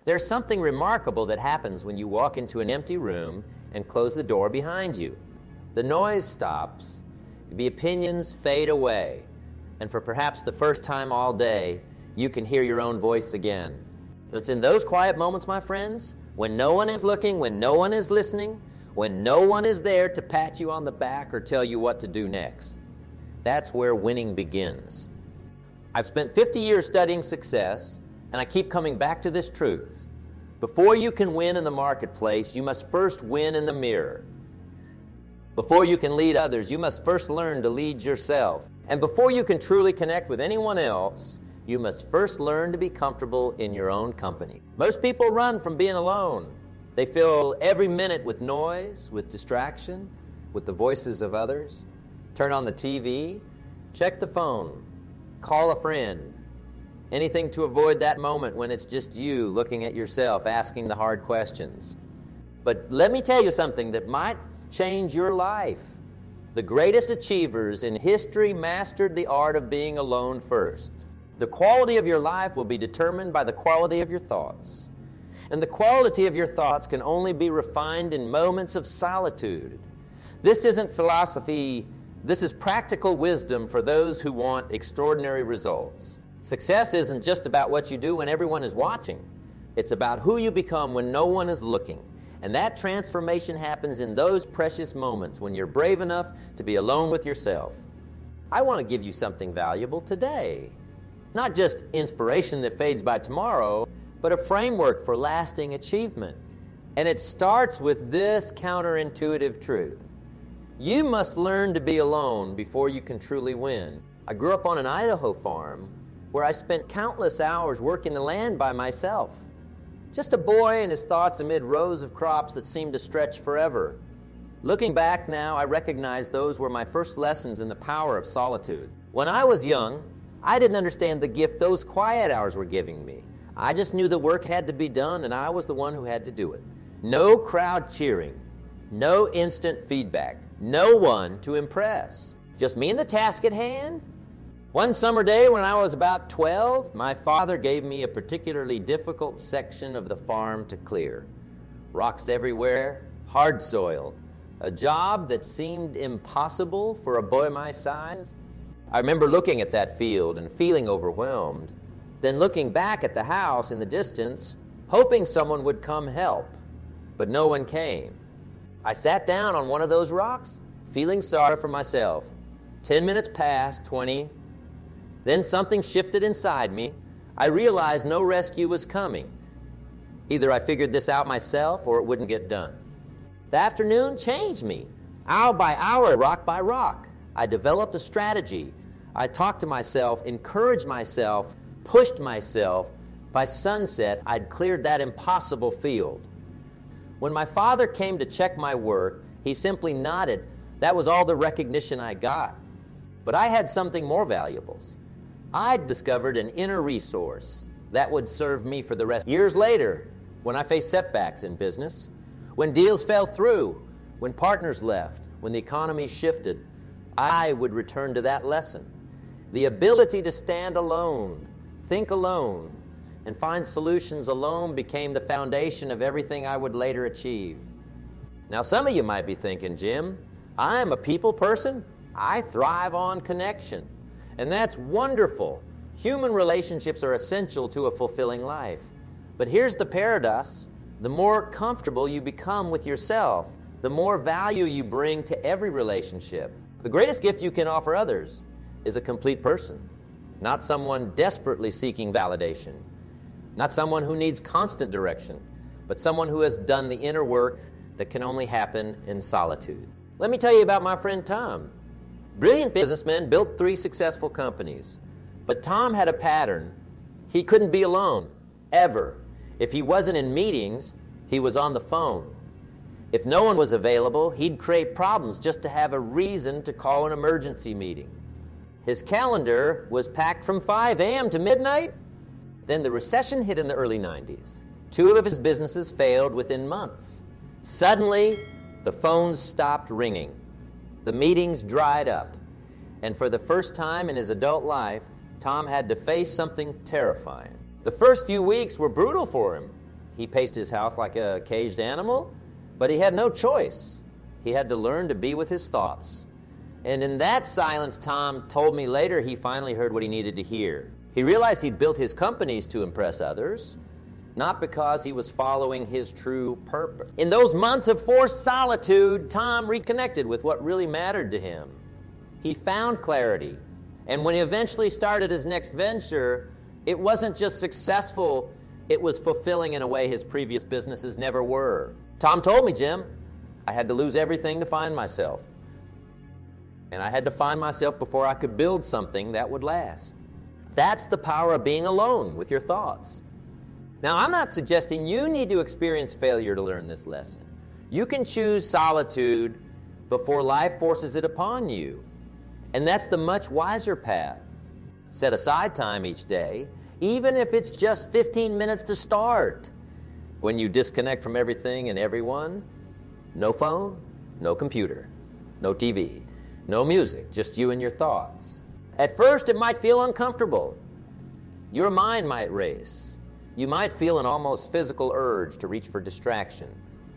There's something remarkable that happens when you walk into an empty room and close the door behind you. The noise stops, the opinions fade away, and for perhaps the first time all day, you can hear your own voice again. It's in those quiet moments, my friends, when no one is looking, when no one is listening, when no one is there to pat you on the back or tell you what to do next. That's where winning begins. I've spent 50 years studying success, and I keep coming back to this truth. Before you can win in the marketplace, you must first win in the mirror. Before you can lead others, you must first learn to lead yourself. And before you can truly connect with anyone else, you must first learn to be comfortable in your own company. Most people run from being alone. They fill every minute with noise, with distraction, with the voices of others. Turn on the TV, check the phone, call a friend. Anything to avoid that moment when it's just you looking at yourself, asking the hard questions. But let me tell you something that might change your life. The greatest achievers in history mastered the art of being alone first. The quality of your life will be determined by the quality of your thoughts. And the quality of your thoughts can only be refined in moments of solitude. This isn't philosophy, this is practical wisdom for those who want extraordinary results. Success isn't just about what you do when everyone is watching. It's about who you become when no one is looking. And that transformation happens in those precious moments when you're brave enough to be alone with yourself. I want to give you something valuable today. Not just inspiration that fades by tomorrow, but a framework for lasting achievement. And it starts with this counterintuitive truth. You must learn to be alone before you can truly win. I grew up on an Idaho farm where I spent countless hours working the land by myself. Just a boy and his thoughts amid rows of crops that seemed to stretch forever. Looking back now, I recognize those were my first lessons in the power of solitude. When I was young, I didn't understand the gift those quiet hours were giving me. I just knew the work had to be done, and I was the one who had to do it. No crowd cheering, no instant feedback, no one to impress. Just me and the task at hand. One summer day when I was about 12, my father gave me a particularly difficult section of the farm to clear. Rocks everywhere, hard soil, a job that seemed impossible for a boy my size. I remember looking at that field and feeling overwhelmed, then looking back at the house in the distance, hoping someone would come help, but no one came. I sat down on one of those rocks, feeling sorry for myself. 10 minutes passed, 20. Then something shifted inside me. I realized no rescue was coming. Either I figured this out myself or it wouldn't get done. The afternoon changed me. Hour by hour, rock by rock. I developed a strategy. I talked to myself, encouraged myself, pushed myself. By sunset, I'd cleared that impossible field. When my father came to check my work, he simply nodded. That was all the recognition I got. But I had something more valuable. I'd discovered an inner resource that would serve me for the rest. Years later, when I faced setbacks in business, when deals fell through, when partners left, when the economy shifted, I would return to that lesson. The ability to stand alone, think alone, and find solutions alone became the foundation of everything I would later achieve. Now, some of you might be thinking, Jim, I'm a people person. I thrive on connection. And that's wonderful. Human relationships are essential to a fulfilling life. But here's the paradox. The more comfortable you become with yourself, the more value you bring to every relationship. The greatest gift you can offer others is a complete person, not someone desperately seeking validation, not someone who needs constant direction, but someone who has done the inner work that can only happen in solitude. Let me tell you about my friend Tom. Brilliant businessman, built 3 successful companies. But Tom had a pattern. He couldn't be alone, ever. If he wasn't in meetings, he was on the phone. If no one was available, he'd create problems just to have a reason to call an emergency meeting. His calendar was packed from 5 a.m. to midnight. Then the recession hit in the early 90s. 2 of his businesses failed within months. Suddenly, the phones stopped ringing. The meetings dried up. And for the first time in his adult life, Tom had to face something terrifying. The first few weeks were brutal for him. He paced his house like a caged animal, but he had no choice. He had to learn to be with his thoughts. And in that silence, Tom told me later, he finally heard what he needed to hear. He realized he'd built his companies to impress others, not because he was following his true purpose. In those months of forced solitude, Tom reconnected with what really mattered to him. He found clarity, and when he eventually started his next venture, it wasn't just successful, it was fulfilling in a way his previous businesses never were. Tom told me, Jim, I had to lose everything to find myself. And I had to find myself before I could build something that would last. That's the power of being alone with your thoughts. Now, I'm not suggesting you need to experience failure to learn this lesson. You can choose solitude before life forces it upon you. And that's the much wiser path. Set aside time each day, even if it's just 15 minutes to start. When you disconnect from everything and everyone, no phone, no computer, no TV, no music, just you and your thoughts. At first, it might feel uncomfortable. Your mind might race. You might feel an almost physical urge to reach for distraction.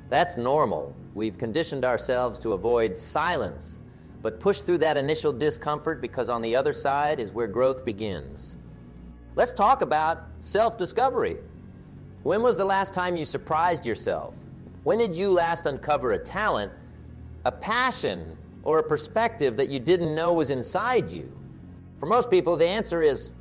That's normal. We've conditioned ourselves to avoid silence, but push through that initial discomfort because on the other side is where growth begins. Let's talk about self-discovery. When was the last time you surprised yourself? When did you last uncover a talent, a passion, or a perspective that you didn't know was inside you? For most people, the answer is,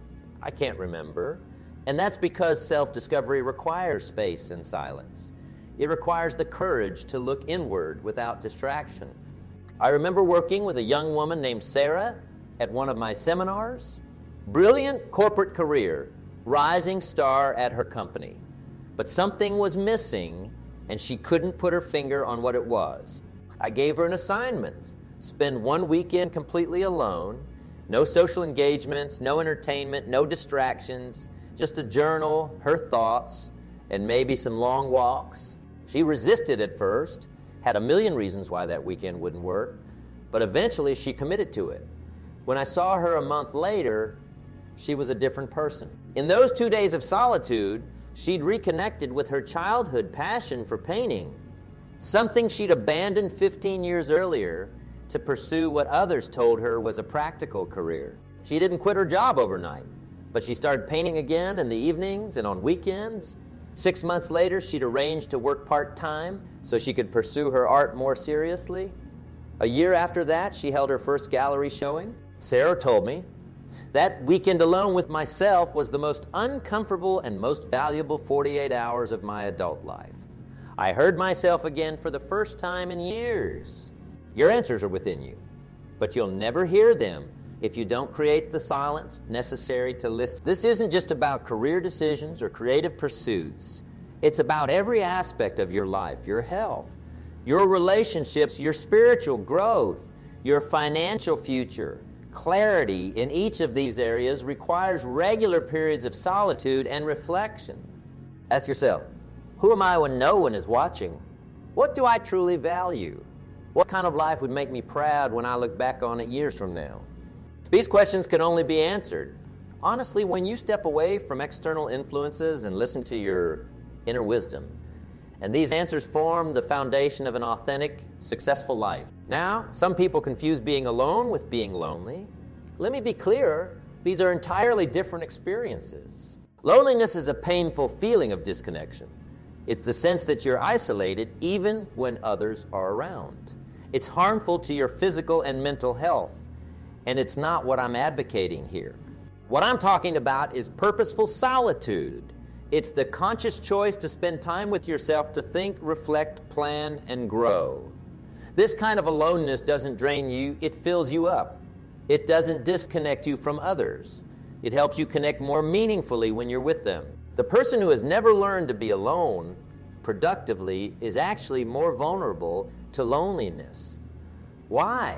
I can't remember. And that's because self-discovery requires space and silence. It requires the courage to look inward without distraction. I remember working with a young woman named Sarah at one of my seminars. Brilliant corporate career, rising star at her company. But something was missing, and she couldn't put her finger on what it was. I gave her an assignment. Spend one weekend completely alone, no social engagements, no entertainment, no distractions, just a journal, her thoughts, and maybe some long walks. She resisted at first, had a million reasons why that weekend wouldn't work, but eventually she committed to it. When I saw her a month later, she was a different person. In those 2 days of solitude, she'd reconnected with her childhood passion for painting, something she'd abandoned 15 years earlier to pursue what others told her was a practical career. She didn't quit her job overnight, but she started painting again in the evenings and on weekends. 6 months later, she'd arranged to work part-time so she could pursue her art more seriously. A year after that, she held her first gallery showing. Sarah told me, that weekend alone with myself was the most uncomfortable and most valuable 48 hours of my adult life. I heard myself again for the first time in years. Your answers are within you, but you'll never hear them if you don't create the silence necessary to listen. This isn't just about career decisions or creative pursuits. It's about every aspect of your life, your health, your relationships, your spiritual growth, your financial future. Clarity in each of these areas requires regular periods of solitude and reflection. Ask yourself, who am I when no one is watching? What do I truly value? What kind of life would make me proud when I look back on it years from now? These questions can only be answered, honestly, when you step away from external influences and listen to your inner wisdom. And these answers form the foundation of an authentic, successful life. Now, some people confuse being alone with being lonely. Let me be clear, these are entirely different experiences. Loneliness is a painful feeling of disconnection. It's the sense that you're isolated even when others are around. It's harmful to your physical and mental health, and it's not what I'm advocating here. What I'm talking about is purposeful solitude. It's the conscious choice to spend time with yourself to think, reflect, plan, and grow. This kind of aloneness doesn't drain you, it fills you up. It doesn't disconnect you from others. It helps you connect more meaningfully when you're with them. The person who has never learned to be alone productively is actually more vulnerable to loneliness. Why?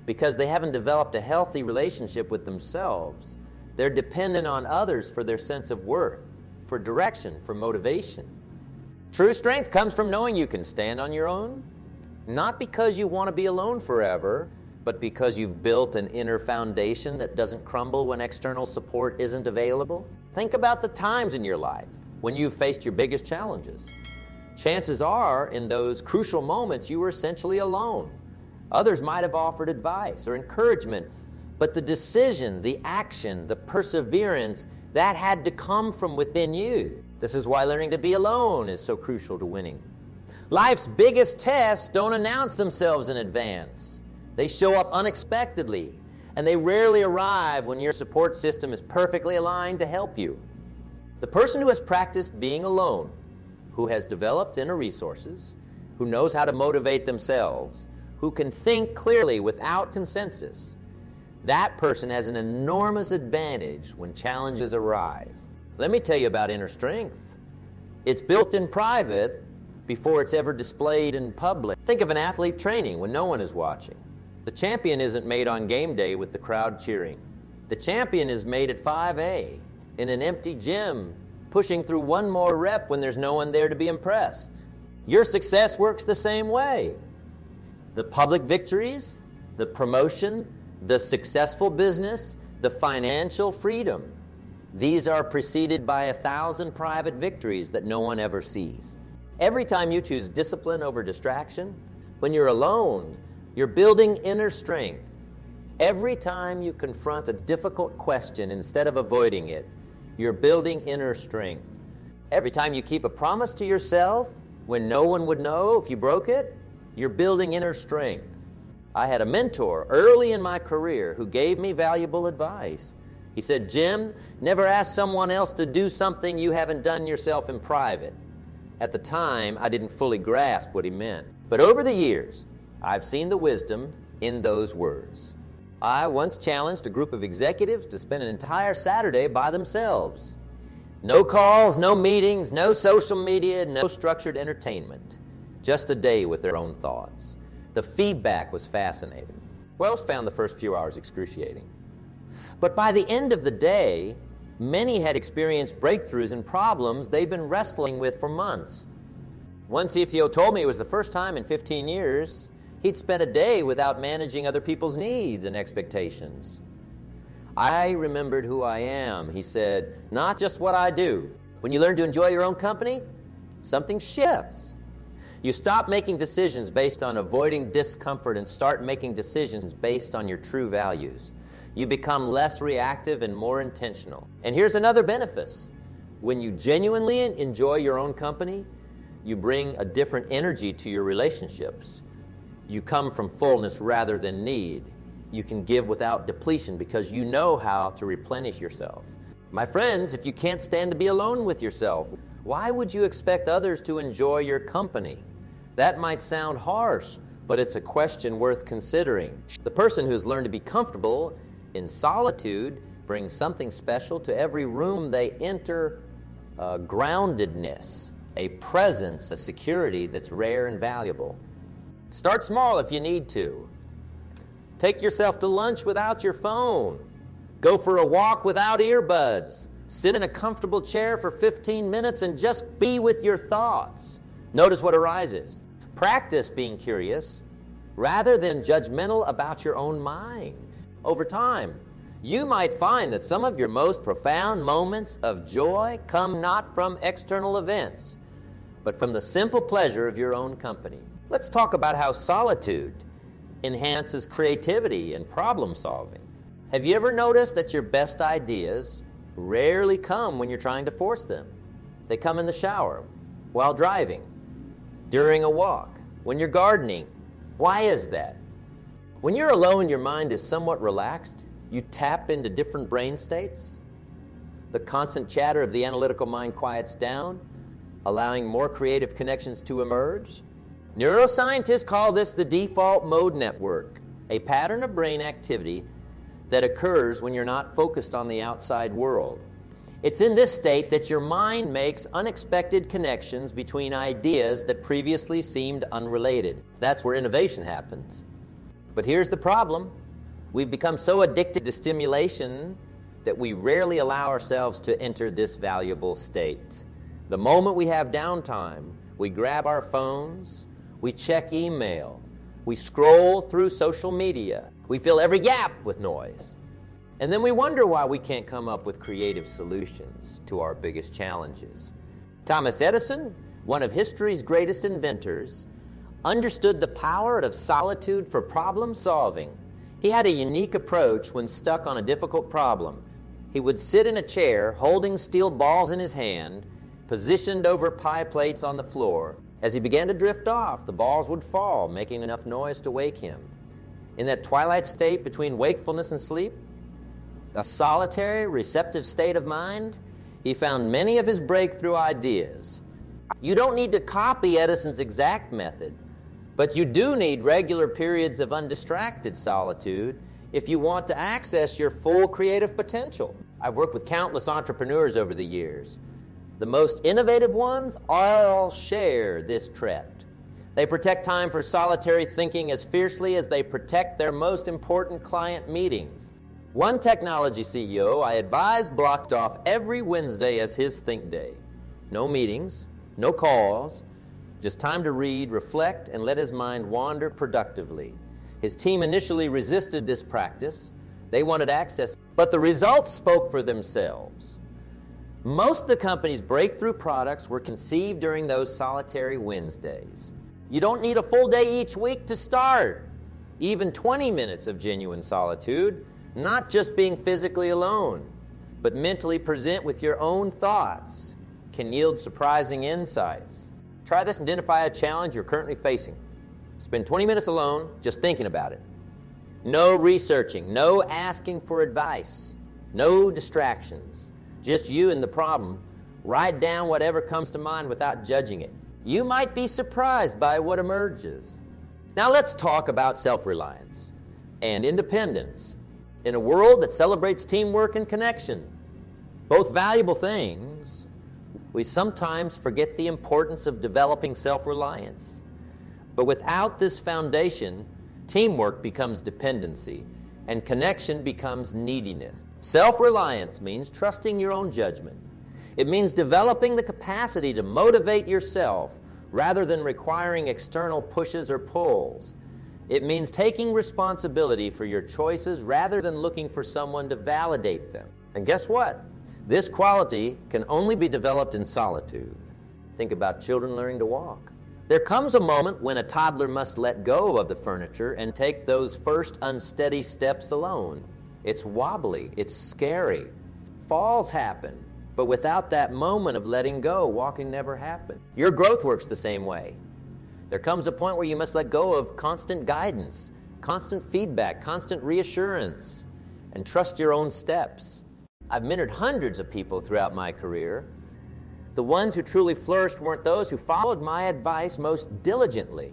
Because they haven't developed a healthy relationship with themselves. They're dependent on others for their sense of worth, for direction, for motivation. True strength comes from knowing you can stand on your own, not because you want to be alone forever, but because you've built an inner foundation that doesn't crumble when external support isn't available. Think about the times in your life when you've faced your biggest challenges. Chances are, in those crucial moments, you were essentially alone. Others might have offered advice or encouragement, but the decision, the action, the perseverance, that had to come from within you. This is why learning to be alone is so crucial to winning. Life's biggest tests don't announce themselves in advance. They show up unexpectedly, and they rarely arrive when your support system is perfectly aligned to help you. The person who has practiced being alone, who has developed inner resources, who knows how to motivate themselves, who can think clearly without consensus, that person has an enormous advantage when challenges arise. Let me tell you about inner strength. It's built in private before it's ever displayed in public. Think of an athlete training when no one is watching. The champion isn't made on game day with the crowd cheering. The champion is made at 5A in an empty gym, pushing through one more rep when there's no one there to be impressed. Your success works the same way. The public victories, the promotion, the successful business, the financial freedom, these are preceded by 1,000 private victories that no one ever sees. Every time you choose discipline over distraction, when you're alone, you're building inner strength. Every time you confront a difficult question instead of avoiding it, you're building inner strength. Every time you keep a promise to yourself when no one would know if you broke it, you're building inner strength. I had a mentor early in my career who gave me valuable advice. He said, "Jim, never ask someone else to do something you haven't done yourself in private." At the time, I didn't fully grasp what he meant. But over the years, I've seen the wisdom in those words. I once challenged a group of executives to spend an entire Saturday by themselves. No calls, no meetings, no social media, no structured entertainment. Just a day with their own thoughts. The feedback was fascinating. Wells found the first few hours excruciating. But by the end of the day, many had experienced breakthroughs in problems they'd been wrestling with for months. One CTO told me it was the first time in 15 years he'd spent a day without managing other people's needs and expectations. "I remembered who I am," he said, "not just what I do." When you learn to enjoy your own company, something shifts. You stop making decisions based on avoiding discomfort and start making decisions based on your true values. You become less reactive and more intentional. And here's another benefit. When you genuinely enjoy your own company, you bring a different energy to your relationships. You come from fullness rather than need. You can give without depletion because you know how to replenish yourself. My friends, if you can't stand to be alone with yourself, why would you expect others to enjoy your company? That might sound harsh, but it's a question worth considering. The person who's learned to be comfortable in solitude brings something special to every room they enter, groundedness, a presence, a security that's rare and valuable. Start small if you need to. Take yourself to lunch without your phone. Go for a walk without earbuds. Sit in a comfortable chair for 15 minutes and just be with your thoughts. Notice what arises. Practice being curious rather than judgmental about your own mind. Over time, you might find that some of your most profound moments of joy come not from external events, but from the simple pleasure of your own company. Let's talk about how solitude enhances creativity and problem solving. Have you ever noticed that your best ideas rarely come when you're trying to force them? They come in the shower, while driving, during a walk, when you're gardening. Why is that? When you're alone, your mind is somewhat relaxed. You tap into different brain states. The constant chatter of the analytical mind quiets down, allowing more creative connections to emerge. Neuroscientists call this the default mode network, a pattern of brain activity that occurs when you're not focused on the outside world. It's in this state that your mind makes unexpected connections between ideas that previously seemed unrelated. That's where innovation happens. But here's the problem. We've become so addicted to stimulation that we rarely allow ourselves to enter this valuable state. The moment we have downtime, we grab our phones, we check email, we scroll through social media, we fill every gap with noise. And then we wonder why we can't come up with creative solutions to our biggest challenges. Thomas Edison, one of history's greatest inventors, understood the power of solitude for problem solving. He had a unique approach when stuck on a difficult problem. He would sit in a chair holding steel balls in his hand, positioned over pie plates on the floor. As he began to drift off, the balls would fall, making enough noise to wake him. In that twilight state between wakefulness and sleep, a solitary, receptive state of mind, he found many of his breakthrough ideas. You don't need to copy Edison's exact method, but you do need regular periods of undistracted solitude if you want to access your full creative potential. I've worked with countless entrepreneurs over the years. The most innovative ones all share this trait. They protect time for solitary thinking as fiercely as they protect their most important client meetings. One technology CEO I advised blocked off every Wednesday as his think day. No meetings, no calls, just time to read, reflect, and let his mind wander productively. His team initially resisted this practice. They wanted access, but the results spoke for themselves. Most of the company's breakthrough products were conceived during those solitary Wednesdays. You don't need a full day each week to start. Even 20 minutes of genuine solitude, not just being physically alone, but mentally present with your own thoughts, can yield surprising insights. Try this and identify a challenge you're currently facing. Spend 20 minutes alone just thinking about it. No researching, no asking for advice, no distractions. Just you and the problem. Write down whatever comes to mind without judging it. You might be surprised by what emerges. Now let's talk about self-reliance and independence. In a world that celebrates teamwork and connection, both valuable things, we sometimes forget the importance of developing self-reliance. But without this foundation, teamwork becomes dependency, and connection becomes neediness. Self-reliance means trusting your own judgment. It means developing the capacity to motivate yourself rather than requiring external pushes or pulls. It means taking responsibility for your choices rather than looking for someone to validate them. And guess what? This quality can only be developed in solitude. Think about children learning to walk. There comes a moment when a toddler must let go of the furniture and take those first unsteady steps alone. It's wobbly, it's scary. Falls happen, but without that moment of letting go, walking never happened. Your growth works the same way. There comes a point where you must let go of constant guidance, constant feedback, constant reassurance, and trust your own steps. I've mentored hundreds of people throughout my career. The ones who truly flourished weren't those who followed my advice most diligently.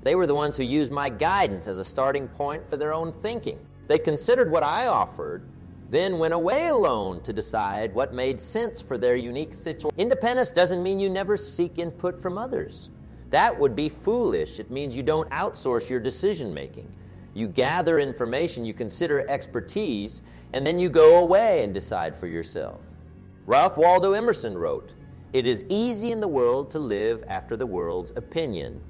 They were the ones who used my guidance as a starting point for their own thinking. They considered what I offered, then went away alone to decide what made sense for their unique situation. Independence doesn't mean you never seek input from others. That would be foolish. It means you don't outsource your decision-making. You gather information, you consider expertise, and then you go away and decide for yourself. Ralph Waldo Emerson wrote, "It is easy in the world to live after the world's opinion.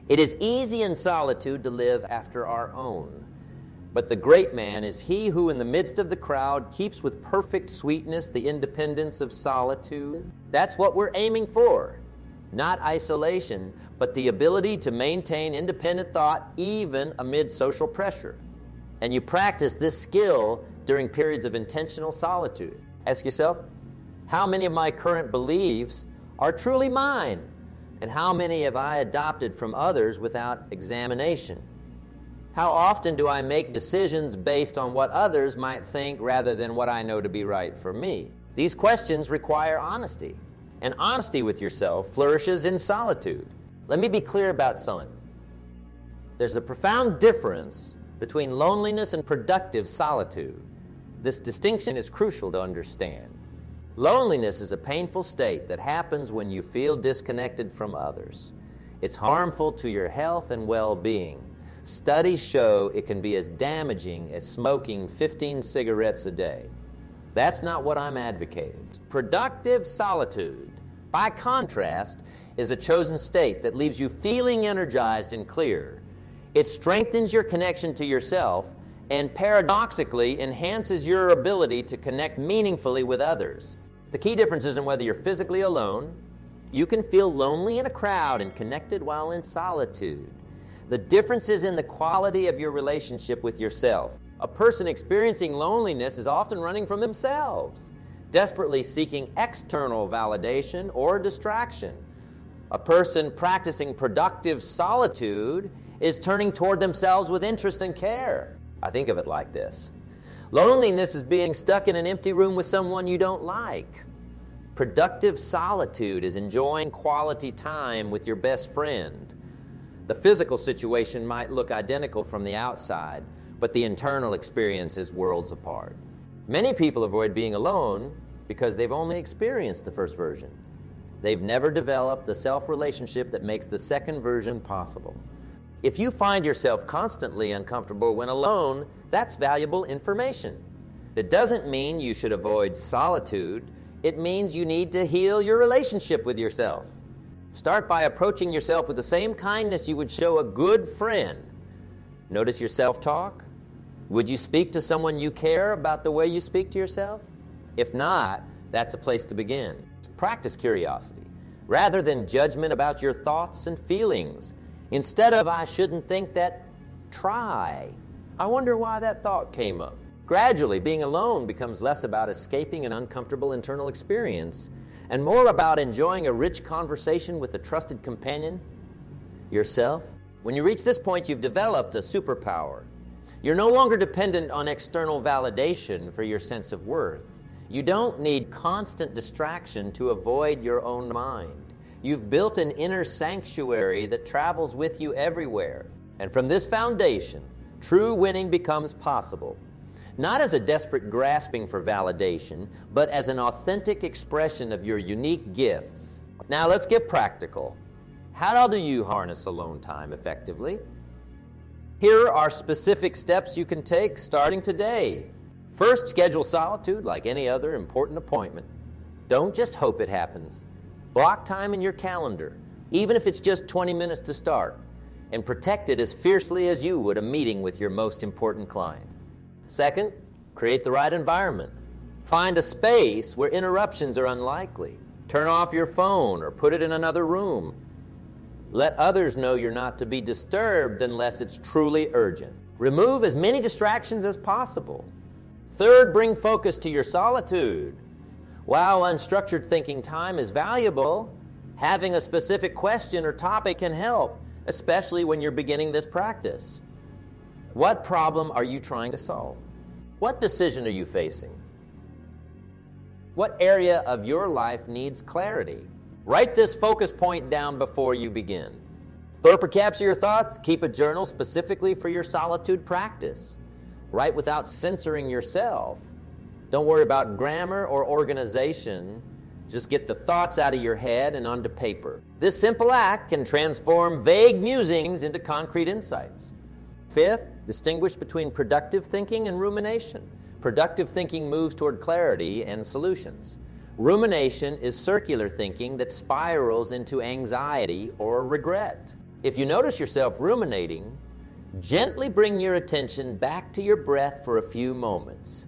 It is easy in solitude to live after our own. But the great man is he who in the midst of the crowd keeps with perfect sweetness the independence of solitude." That's what we're aiming for. Not isolation, but the ability to maintain independent thought even amid social pressure. And you practice this skill during periods of intentional solitude. Ask yourself, how many of my current beliefs are truly mine? And how many have I adopted from others without examination? How often do I make decisions based on what others might think rather than what I know to be right for me? These questions require honesty. And honesty with yourself flourishes in solitude. Let me be clear about something. There's a profound difference between loneliness and productive solitude. This distinction is crucial to understand. Loneliness is a painful state that happens when you feel disconnected from others. It's harmful to your health and well-being. Studies show it can be as damaging as smoking 15 cigarettes a day. That's not what I'm advocating. Productive solitude, by contrast, is a chosen state that leaves you feeling energized and clear. It strengthens your connection to yourself and paradoxically enhances your ability to connect meaningfully with others. The key difference isn't whether you're physically alone You can feel lonely in a crowd and connected while in solitude. The difference is in the quality of your relationship with yourself. A person experiencing loneliness is often running from themselves, desperately seeking external validation or distraction. A person practicing productive solitude is turning toward themselves with interest and care. I think of it like this. Loneliness is being stuck in an empty room with someone you don't like. Productive solitude is enjoying quality time with your best friend. The physical situation might look identical from the outside, but the internal experience is worlds apart. Many people avoid being alone because they've only experienced the first version. They've never developed the self-relationship that makes the second version possible. If you find yourself constantly uncomfortable when alone, that's valuable information. It doesn't mean you should avoid solitude. It means you need to heal your relationship with yourself. Start by approaching yourself with the same kindness you would show a good friend. Notice your self-talk. Would you speak to someone you care about the way you speak to yourself? If not, that's a place to begin. Practice curiosity, rather than judgment about your thoughts and feelings. Instead of, I shouldn't think that, try. I wonder why that thought came up. Gradually, being alone becomes less about escaping an uncomfortable internal experience and more about enjoying a rich conversation with a trusted companion, yourself. When you reach this point, you've developed a superpower. You're no longer dependent on external validation for your sense of worth. You don't need constant distraction to avoid your own mind. You've built an inner sanctuary that travels with you everywhere. And from this foundation, true winning becomes possible. Not as a desperate grasping for validation, but as an authentic expression of your unique gifts. Now let's get practical. How do you harness alone time effectively? Here are specific steps you can take starting today. First, schedule solitude like any other important appointment. Don't just hope it happens. Block time in your calendar, even if it's just 20 minutes to start, and protect it as fiercely as you would a meeting with your most important client. Second, create the right environment. Find a space where interruptions are unlikely. Turn off your phone or put it in another room. Let others know you're not to be disturbed unless it's truly urgent. Remove as many distractions as possible. Third, bring focus to your solitude. While unstructured thinking time is valuable, having a specific question or topic can help, especially when you're beginning this practice. What problem are you trying to solve? What decision are you facing? What area of your life needs clarity? Write this focus point down before you begin. Third, capture your thoughts. Keep a journal specifically for your solitude practice. Write without censoring yourself. Don't worry about grammar or organization. Just get the thoughts out of your head and onto paper. This simple act can transform vague musings into concrete insights. Fifth, distinguish between productive thinking and rumination. Productive thinking moves toward clarity and solutions. Rumination is circular thinking that spirals into anxiety or regret. If you notice yourself ruminating, gently bring your attention back to your breath for a few moments.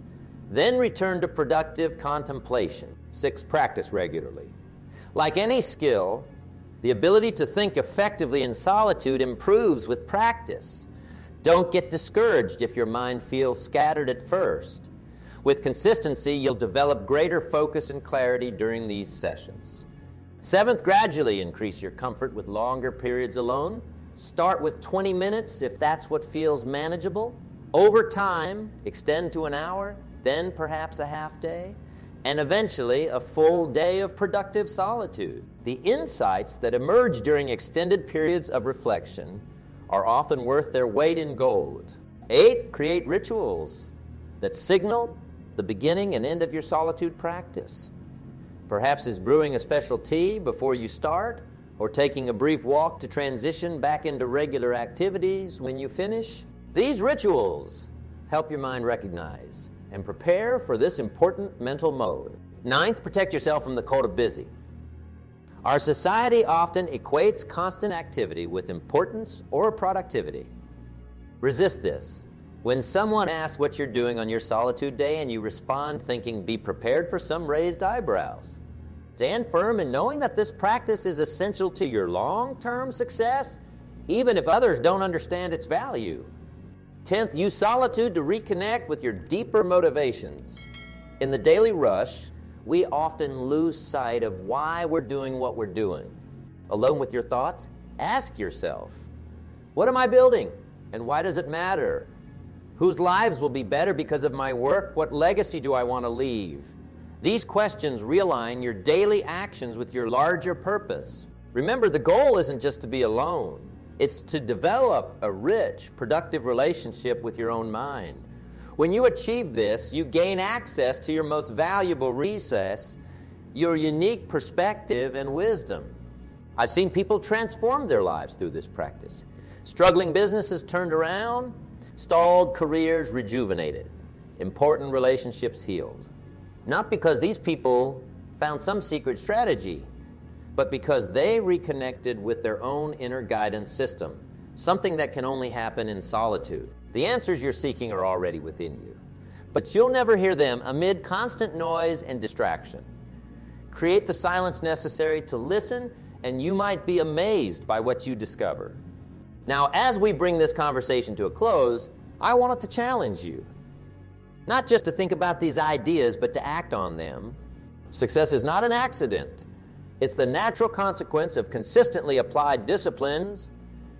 Then return to productive contemplation. 6, practice regularly. Like any skill, the ability to think effectively in solitude improves with practice. Don't get discouraged if your mind feels scattered at first. With consistency, you'll develop greater focus and clarity during these sessions. 7th, gradually increase your comfort with longer periods alone. Start with 20 minutes if that's what feels manageable. Over time, extend to an hour, then perhaps a half day, and eventually a full day of productive solitude. The insights that emerge during extended periods of reflection are often worth their weight in gold. 8, create rituals that signal the beginning and end of your solitude practice. Perhaps it's brewing a special tea before you start, or taking a brief walk to transition back into regular activities when you finish. These rituals help your mind recognize and prepare for this important mental mode. 9th, protect yourself from the cult of busy. Our society often equates constant activity with importance or productivity. Resist this. When someone asks what you're doing on your solitude day and you respond thinking, be prepared for some raised eyebrows. Stand firm in knowing that this practice is essential to your long-term success, even if others don't understand its value. 10th, use solitude to reconnect with your deeper motivations. In the daily rush, we often lose sight of why we're doing what we're doing. Alone with your thoughts, ask yourself, what am I building, and why does it matter? Whose lives will be better because of my work? What legacy do I want to leave? These questions realign your daily actions with your larger purpose. Remember, the goal isn't just to be alone. It's to develop a rich, productive relationship with your own mind. When you achieve this, you gain access to your most valuable resource, your unique perspective and wisdom. I've seen people transform their lives through this practice. Struggling businesses turned around, stalled careers rejuvenated, important relationships healed. Not because these people found some secret strategy, but because they reconnected with their own inner guidance system, something that can only happen in solitude. The answers you're seeking are already within you, but you'll never hear them amid constant noise and distraction. Create the silence necessary to listen, and you might be amazed by what you discover. Now, as we bring this conversation to a close, I wanted to challenge you. Not just to think about these ideas, but to act on them. Success is not an accident. It's the natural consequence of consistently applied disciplines,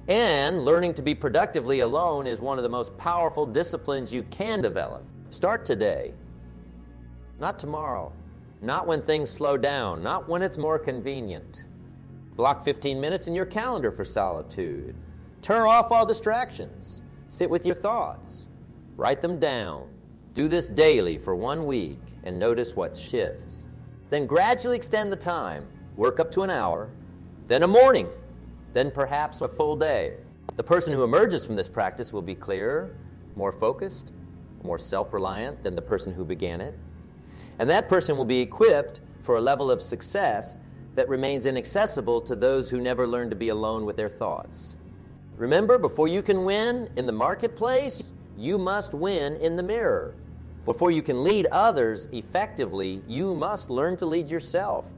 and learning to be productively alone is one of the most powerful disciplines you can develop. Start today, not tomorrow, not when things slow down, not when it's more convenient. Block 15 minutes in your calendar for solitude. Turn off all distractions. Sit with your thoughts. Write them down. Do this daily for 1 week and notice what shifts. Then gradually extend the time. Work up to an hour, then a morning, then perhaps a full day. The person who emerges from this practice will be clearer, more focused, more self-reliant than the person who began it. And that person will be equipped for a level of success that remains inaccessible to those who never learn to be alone with their thoughts. Remember, before you can win in the marketplace, you must win in the mirror. Before you can lead others effectively, you must learn to lead yourself.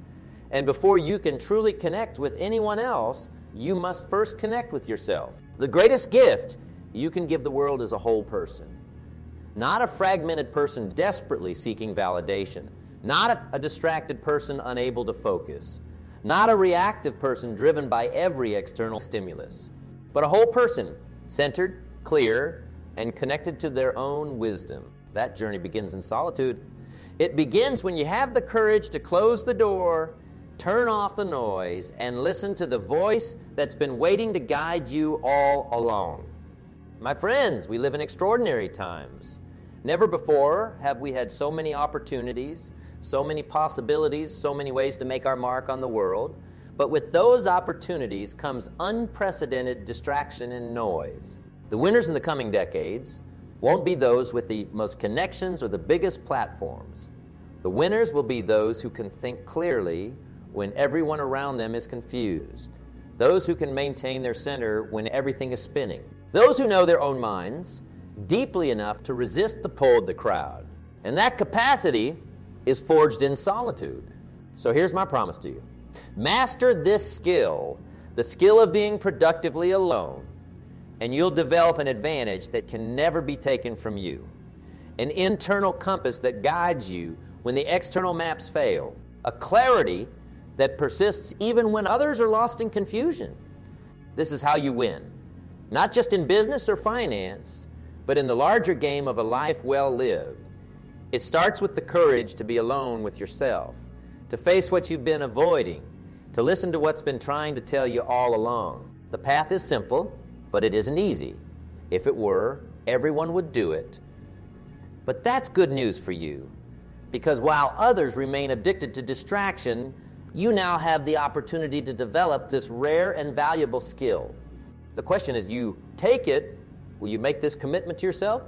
And before you can truly connect with anyone else, you must first connect with yourself. The greatest gift you can give the world is a whole person. Not a fragmented person desperately seeking validation. Not a distracted person unable to focus. Not a reactive person driven by every external stimulus. But a whole person, centered, clear, and connected to their own wisdom. That journey begins in solitude. It begins when you have the courage to close the door, turn off the noise, and listen to the voice that's been waiting to guide you all along. My friends, we live in extraordinary times. Never before have we had so many opportunities, so many possibilities, so many ways to make our mark on the world. But with those opportunities comes unprecedented distraction and noise. The winners in the coming decades won't be those with the most connections or the biggest platforms. The winners will be those who can think clearly when everyone around them is confused. Those who can maintain their center when everything is spinning. Those who know their own minds deeply enough to resist the pull of the crowd. And that capacity is forged in solitude. So here's my promise to you. Master this skill, the skill of being productively alone, and you'll develop an advantage that can never be taken from you. An internal compass that guides you when the external maps fail. A clarity that persists even when others are lost in confusion. This is how you win. Not just in business or finance, but in the larger game of a life well lived. It starts with the courage to be alone with yourself, to face what you've been avoiding, to listen to what's been trying to tell you all along. The path is simple, but it isn't easy. If it were, everyone would do it. But that's good news for you, because while others remain addicted to distraction, you now have the opportunity to develop this rare and valuable skill. The question is, you take it, will you make this commitment to yourself?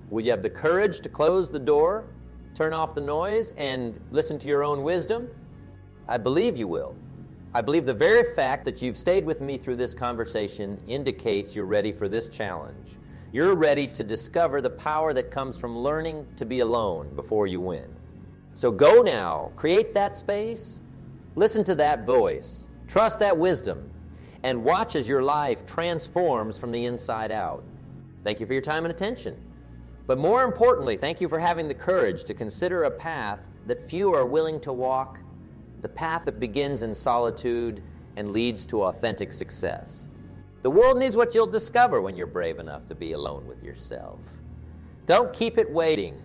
Will you have the courage to close the door, turn off the noise, and listen to your own wisdom? I believe you will. I believe the very fact that you've stayed with me through this conversation indicates you're ready for this challenge. You're ready to discover the power that comes from learning to be alone before you win. So go now, create that space, Listen to that voice, trust that wisdom, and watch as your life transforms from the inside out. Thank you for your time and attention. But more importantly, thank you for having the courage to consider a path that few are willing to walk, the path that begins in solitude and leads to authentic success. The world needs what you'll discover when you're brave enough to be alone with yourself. Don't keep it waiting.